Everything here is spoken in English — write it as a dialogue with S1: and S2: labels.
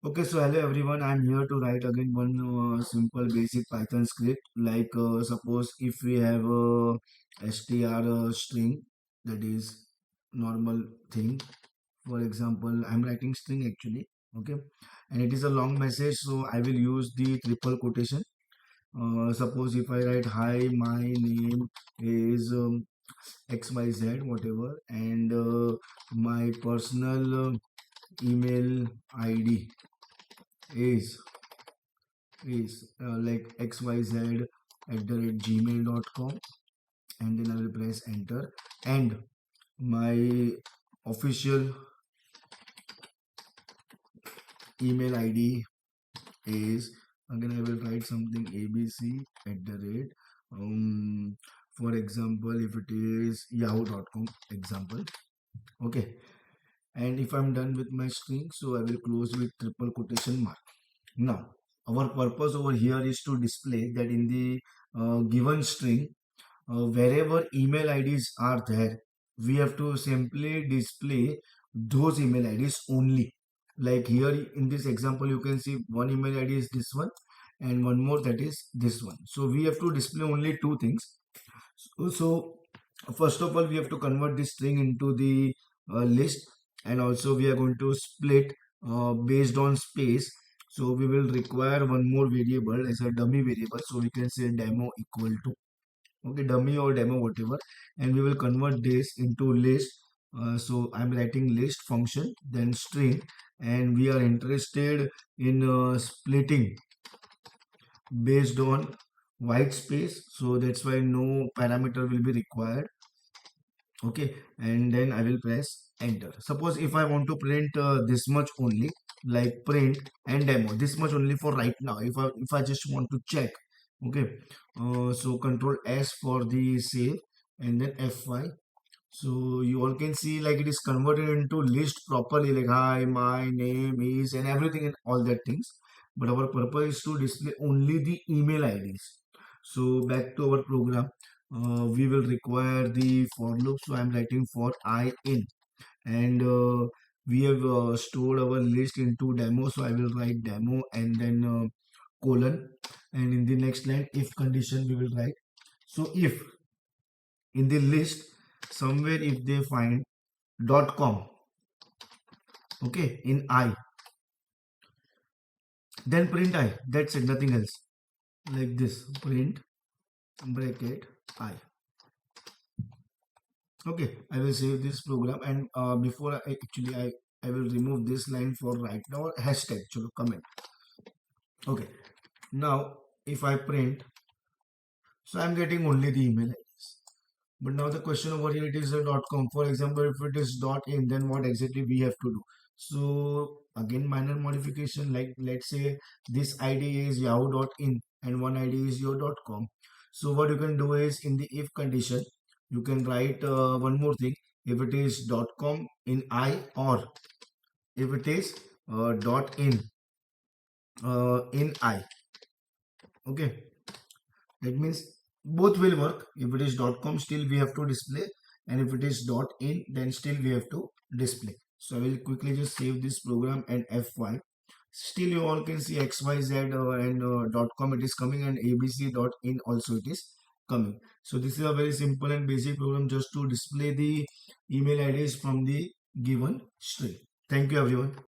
S1: Okay, so hello everyone. I'm here to write again one simple basic Python script. Like suppose if we have a str string, that is normal thing. For example, I'm writing string actually. Okay, and it is a long message, so I will use the triple quotation. Suppose if I write hi, my name is XYZ, whatever, and my personal email ID is like xyz@gmail.com, and then I will press enter, and my official email ID is, again I will write something abc at the rate, for example, if it is yahoo.com example. Okay, and if I'm done with my string, so I will close with triple quotation mark. Now our purpose over here is to display that in the given string, wherever email IDs are there, we have to simply display those email IDs only. Like here in this example, you can see one email ID is this one and one more, that is this one. So we have to display only two things. So first of all, we have to convert this string into the list, and also we are going to split based on space. So we will require one more variable as a dummy variable. So we can say demo equal to, okay, dummy or demo whatever, and we will convert this into list. So I'm writing list function, then string, and we are interested in splitting based on white space, so that's why no parameter will be required. Okay, and then I will press enter. Suppose if I want to print this much only, like print and demo, this much only for right now, if I just want to check. Okay, so control S for the save, and then F5. So you all can see like it is converted into list properly, like hi, my name is, and everything and all that things. But our purpose is to display only the email IDs. So back to our program, we will require the for loop. So I'm writing for I in, and we have stored our list into demo. So I will write demo and then colon, and in the next line if condition we will write. So if in the list somewhere if they find .com, okay, in I, then print I, that's it, nothing else. Like this, print bracket I. Okay, I will save this program, and before I will remove this line for right now, hashtag chalo comment. Okay, now if I print, so I'm getting only the email IDs. But now the question over here, it is a .com. For example, if it is .in, then what exactly we have to do? So again, minor modification, like let's say this ID is yahoo.in and one ID is your .com. So what you can do is, in the if condition, you can write one more thing. If it is .com in I, or if it is .in I. Okay, that means both will work. If it is .com, still we have to display, and if it is .in, then still we have to display. So I will quickly just save this program and F1. Still you all can see XYZ and .com it is coming, and abc.in also it is coming. So this is a very simple and basic program just to display the email IDs from the given string. Thank you everyone.